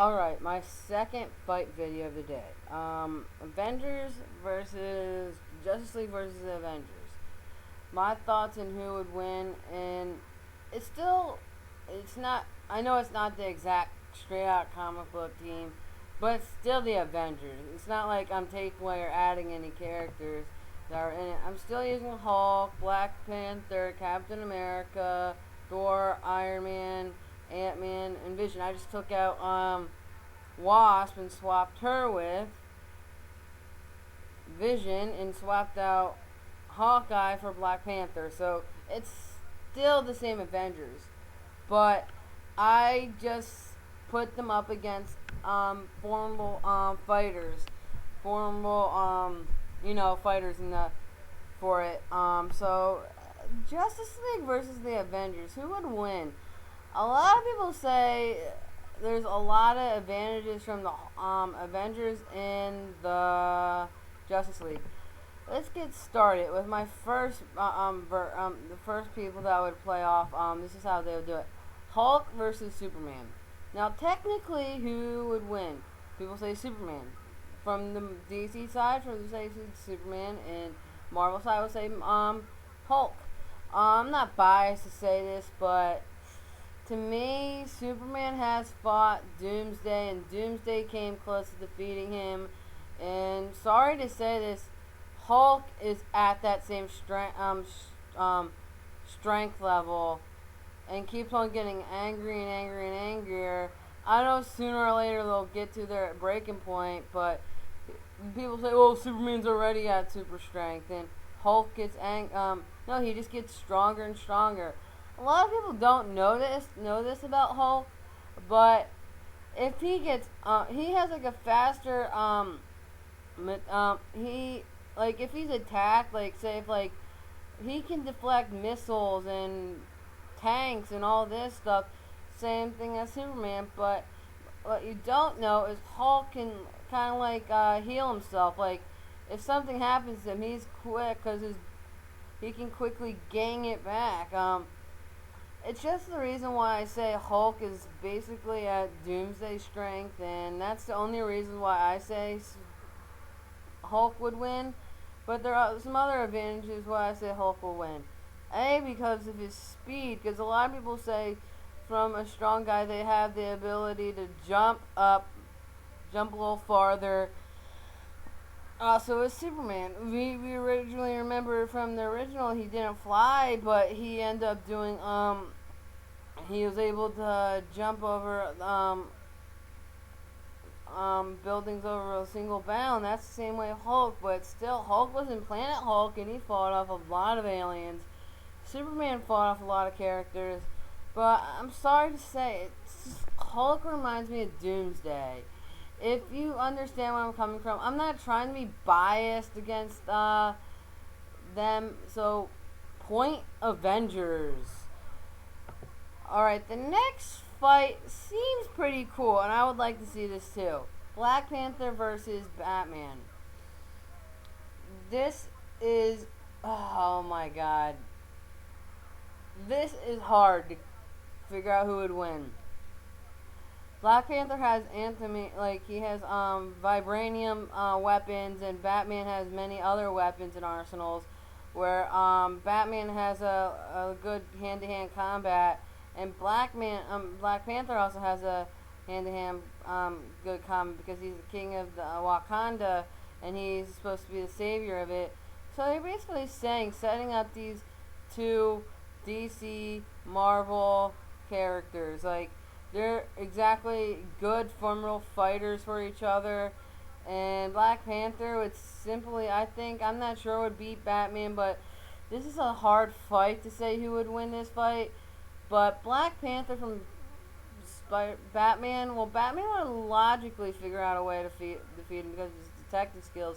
Alright, my second fight video of the day. Avengers versus Justice League versus the Avengers. My thoughts on who would win, and it's not, I know it's not the exact straight out comic book team, but it's still the Avengers. It's not like I'm taking away or adding any characters that are in it. I'm still using Hulk, Black Panther, Captain America, Thor, Iron Man, Ant-Man, and Vision. I just took out Wasp and swapped her with Vision and swapped out Hawkeye for Black Panther. So it's still the same Avengers, but I just put them up against formidable fighters, formidable fighters in the for it. So Justice League versus the Avengers, who would win? A lot of people say there's a lot of advantages from the Avengers and the Justice League. Let's get started with my first the first people that would play off. This is how they would do it: Hulk versus Superman. Now, technically, who would win? People say Superman. From the DC side, from the say Superman, and Marvel side would say Hulk. I'm not biased to say this, but to me, Superman has fought Doomsday, and Doomsday came close to defeating him. And sorry to say this, Hulk is at that same strength level, and keeps on getting angry and angry and angrier. I know sooner or later they'll get to their breaking point, but people say, "Well, Superman's already at super strength," and Hulk gets no, he just gets stronger and stronger. A lot of people don't know this about Hulk, but if he gets, he has like a faster, he, like, if he's attacked, like, say, if, like, he can deflect missiles and tanks and all this stuff, same thing as Superman, but what you don't know is Hulk can kind of, like, heal himself. Like, if something happens to him, he's quick, because he can quickly gain it back. It's just the reason why I say Hulk is basically at Doomsday strength, and that's the only reason why I say Hulk would win. But there are some other advantages why I say Hulk will win. A, because of his speed, because a lot of people say from a strong guy they have the ability to jump up, jump a little farther. Also, with Superman, we originally remember from the original he didn't fly, but he ended up doing he was able to jump over buildings over a single bound. That's the same way Hulk, but still Hulk was in Planet Hulk and he fought off a lot of aliens. Superman fought off a lot of characters, but I'm sorry to say, Hulk reminds me of Doomsday. If you understand where I'm coming from, I'm not trying to be biased against them. So, point Avengers. Alright, the next fight seems pretty cool, and I would like to see this too. Black Panther versus Batman. This is, oh my god. This is hard to figure out who would win. Black Panther has he has vibranium weapons, and Batman has many other weapons and arsenals. Where Batman has a good hand-to-hand combat, and Black Panther also has a hand-to-hand good combat because he's the king of the Wakanda, and he's supposed to be the savior of it. So they're basically setting up these two DC Marvel characters, like. They're exactly good formidable fighters for each other. And Black Panther would simply, I'm not sure would beat Batman, but this is a hard fight to say who would win this fight. But Black Panther from Batman, well, Batman would logically figure out a way to defeat him because of his detective skills.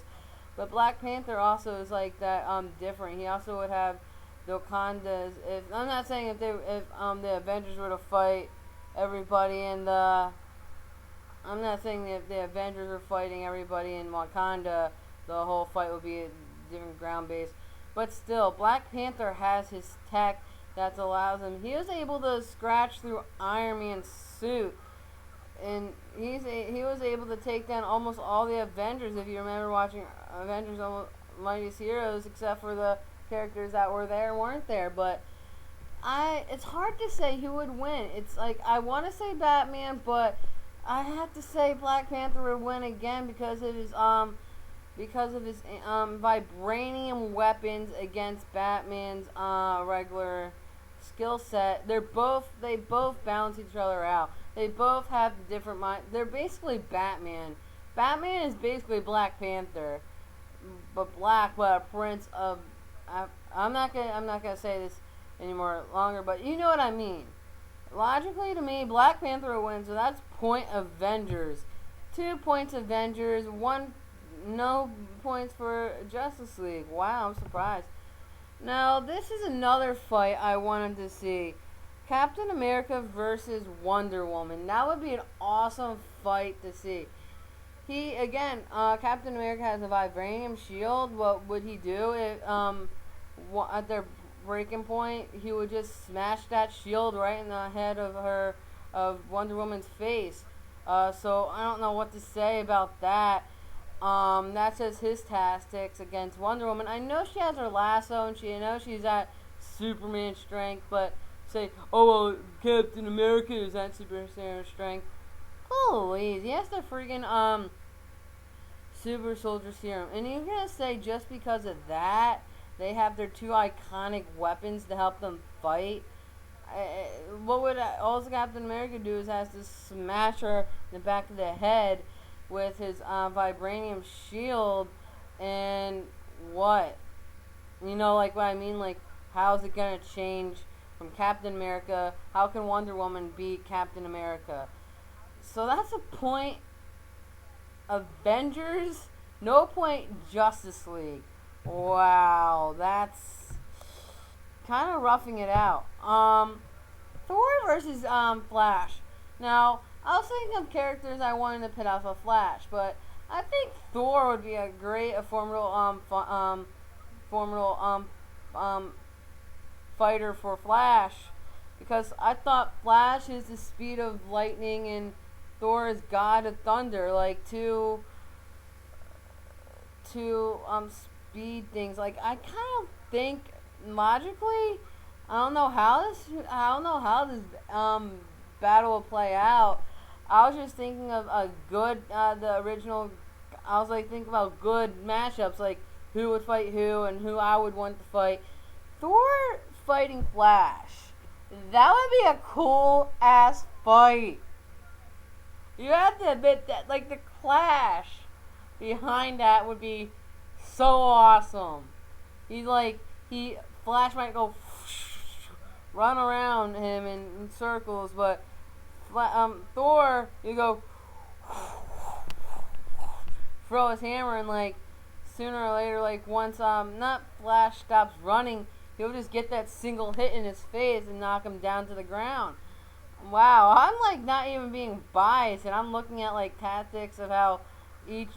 But Black Panther also is like that different. He also would have the Wakandas. I'm not saying if the Avengers were to fight everybody in the. I'm not saying that if the Avengers are fighting everybody in Wakanda, the whole fight would be a different ground base. But still, Black Panther has his tech that allows him. He was able to scratch through Iron Man's suit and he was able to take down almost all the Avengers. If you remember watching Avengers Mightiest Heroes, except for the characters that were there and weren't there. But it's hard to say who would win. It's like I want to say Batman, but I have to say Black Panther would win again because of his vibranium weapons against Batman's regular skill set. They both balance each other out. They both have different mind. They're basically Batman. Batman is basically Black Panther, but a prince of. I'm not gonna say this anymore longer, but you know what I mean. Logically, to me, Black Panther wins, so that's point Avengers. 2 points Avengers, 1 no points for Justice League. Wow, I'm surprised. Now, this is another fight I wanted to see. Captain America versus Wonder Woman. That would be an awesome fight to see. Captain America has a vibranium shield. What would he do if, at their breaking point, he would just smash that shield right in the head of Wonder Woman's face. So I don't know what to say about that. That's just his tactics against Wonder Woman. I know she has her lasso and she's at Superman strength, but say, oh well, Captain America is at Superman strength. Please, he has the freaking Super Soldier Serum, and you're gonna say just because of that they have their 2 iconic weapons to help them fight? What would all Captain America do is has to smash her in the back of the head with his vibranium shield, and what? Like what I mean? Like, how's it gonna change from Captain America? How can Wonder Woman beat Captain America? So that's a point Avengers, no point Justice League. Wow, that's kind of roughing it out. Thor versus Flash. Now, I was thinking of characters I wanted to pit off of Flash, but I think Thor would be a great formidable fighter for Flash, because I thought Flash is the speed of lightning and Thor is God of thunder, like two speed things. Like, I kind of think logically, I don't know how this battle will play out. I was just thinking of a good the original. I was like thinking about good matchups, like who would fight who and who I would want to fight. Thor fighting Flash. That would be a cool ass fight. You have to admit that, like, the clash behind that would be so awesome. Flash might go run around him in circles, but Thor, you go throw his hammer, and like sooner or later, like once not Flash stops running, he'll just get that single hit in his face and knock him down to the ground. Wow, I'm like not even being biased, and I'm looking at like tactics of how each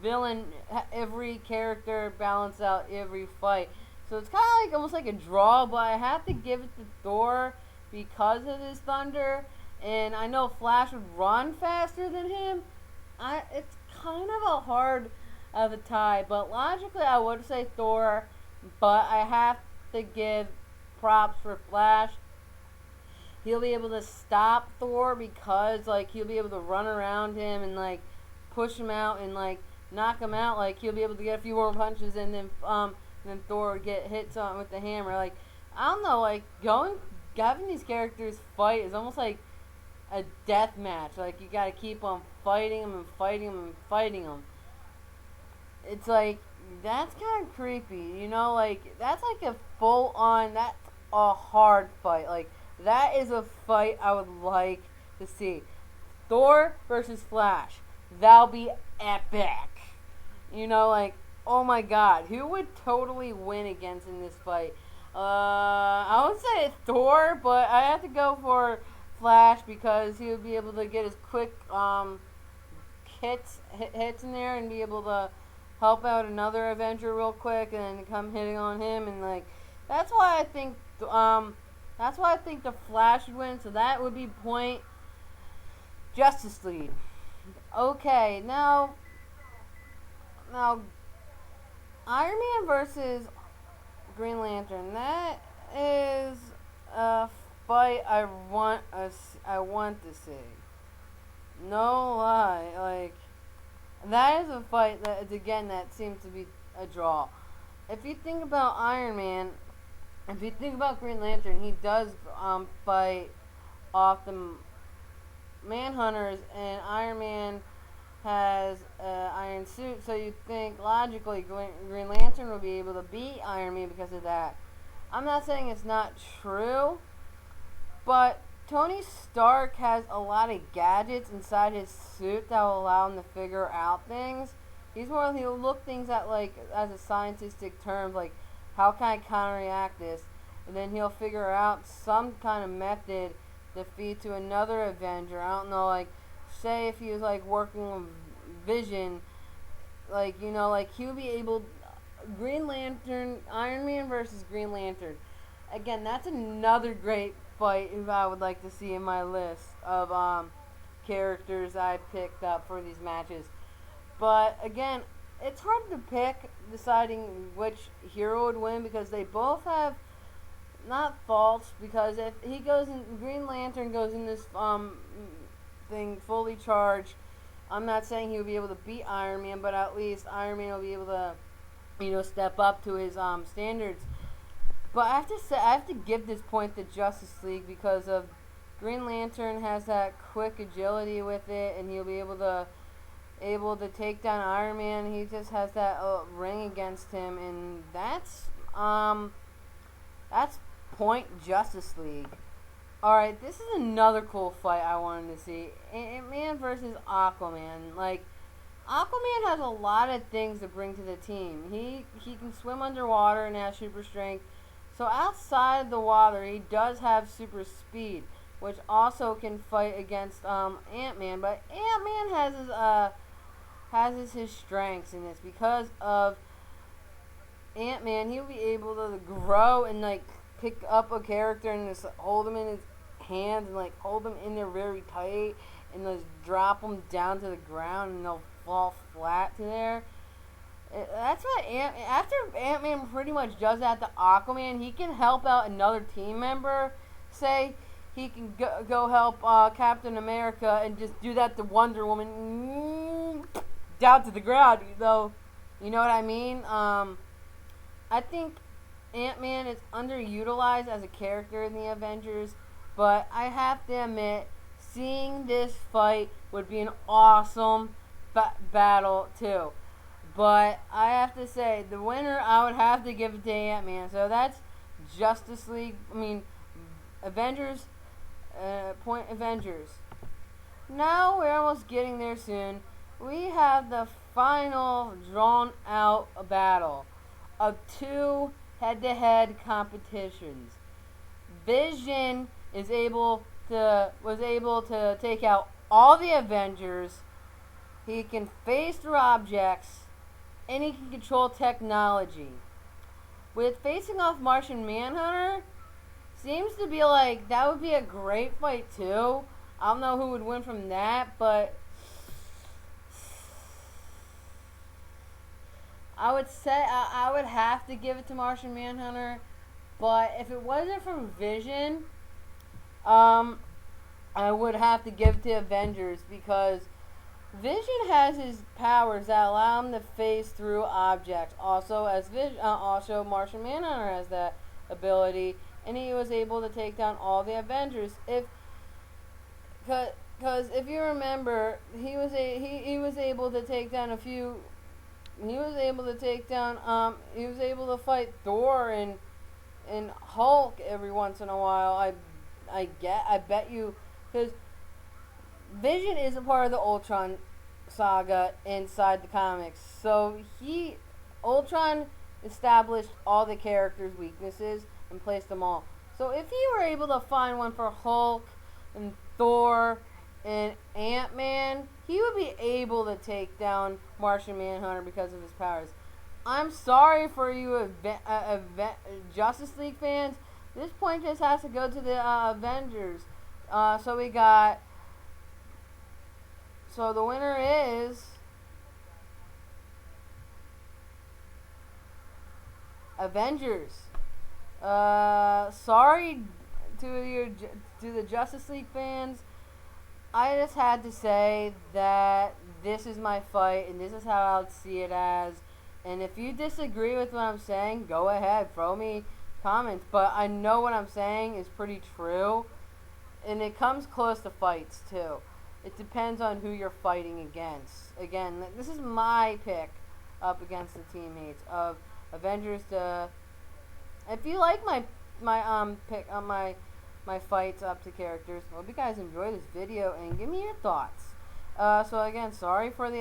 villain, every character balance out every fight. So it's kind of like almost like a draw, but I have to give it to Thor because of his thunder. And I know Flash would run faster than him. It's kind of a hard of a tie, but logically I would say Thor, but I have to give props for Flash. He'll be able to stop Thor because like he'll be able to run around him and like push him out and like knock him out. Like he'll be able to get a few more punches, and then Thor would get hit with the hammer. Like, I don't know, like having these characters fight is almost like a death match. Like, you gotta keep on fighting them and fighting them and fighting them. It's like, that's kind of creepy, like, that's like a full on, that's a hard fight. Like, that is a fight I would like to see. Thor versus Flash. That'll be epic. Like, oh my god, who would totally win against in this fight? I would say Thor, but I have to go for Flash because he would be able to get his quick hits in there and be able to help out another Avenger real quick and then come hitting on him, and like that's why I think the Flash would win. So that would be point Justice League. Okay, now Iron Man versus Green Lantern. That is a fight I want to see. No lie, like that is a fight that again that seems to be a draw. If you think about Iron Man, if you think about Green Lantern, he does fight off the Manhunters, and Iron Man has an iron suit, so you think logically Green Lantern will be able to beat Iron Man because of that. I'm not saying it's not true, but Tony Stark has a lot of gadgets inside his suit that will allow him to figure out things. He'll look things at like as a scientific term, like how can I counteract this, and then he'll figure out some kind of method to feed to another Avenger. I don't know, like say if he was like working with Vision, like like he would be able. Green Lantern, Iron Man versus Green Lantern. Again, that's another great fight I would like to see in my list of characters I picked up for these matches. But again, it's hard to pick deciding which hero would win because they both have not faults. Because if he goes in, Green Lantern goes in this thing fully charged. I'm not saying he will be able to beat Iron Man, but at least Iron Man will be able to step up to his standards. But I have to give this point to Justice League because of Green Lantern has that quick agility with it, and he'll be able to take down Iron Man. He just has that ring against him, and that's point Justice League. All right, this is another cool fight I wanted to see: Ant-Man versus Aquaman. Like, Aquaman has a lot of things to bring to the team. He can swim underwater and has super strength. So outside of the water, he does have super speed, which also can fight against Ant-Man. But Ant-Man has his strengths in this because of Ant-Man. He'll be able to grow and like pick up a character and just hold him in his hands and like hold them in there very tight and just drop them down to the ground and they'll fall flat to there. That's what after Ant-Man pretty much does that to Aquaman, he can help out another team member. Say he can go help Captain America and just do that to Wonder Woman down to the ground. You know what I mean? I think Ant-Man is underutilized as a character in the Avengers, but I have to admit, seeing this fight would be an awesome battle too. But I have to say, the winner I would have to give it to Ant-Man. So that's Justice League. Avengers. Point Avengers. Now we're almost getting there soon. We have the final drawn out battle of two head-to-head competitions. Vision was able to take out all the Avengers. He can phase through objects, and he can control technology. With facing off Martian Manhunter, seems to be like that would be a great fight too. I don't know who would win from that, but I would say I would have to give it to Martian Manhunter. But if it wasn't from Vision, I would have to give it to Avengers because Vision has his powers that allow him to phase through objects. Also, also Martian Manhunter has that ability, and he was able to take down all the Avengers. Because if you remember, he was able to take down a few. He was able to fight Thor and Hulk every once in a while. I bet you, because Vision is a part of the Ultron saga inside the comics. So Ultron established all the characters' weaknesses and placed them all. So if he were able to find one for Hulk and Thor and Ant-Man, he would be able to take down Martian Manhunter because of his powers. I'm sorry for you Justice League fans. This point just has to go to the Avengers. So we got So the winner is Avengers. Sorry to the Justice League fans. I just had to say that this is my fight, and this is how I would see it as. And if you disagree with what I'm saying, go ahead, throw me comments. But I know what I'm saying is pretty true, and it comes close to fights too. It depends on who you're fighting against. Again, this is my pick up against the teammates of Avengers. If you like my pick on my fights up to characters, hope you guys enjoy this video and give me your thoughts. So again, sorry for the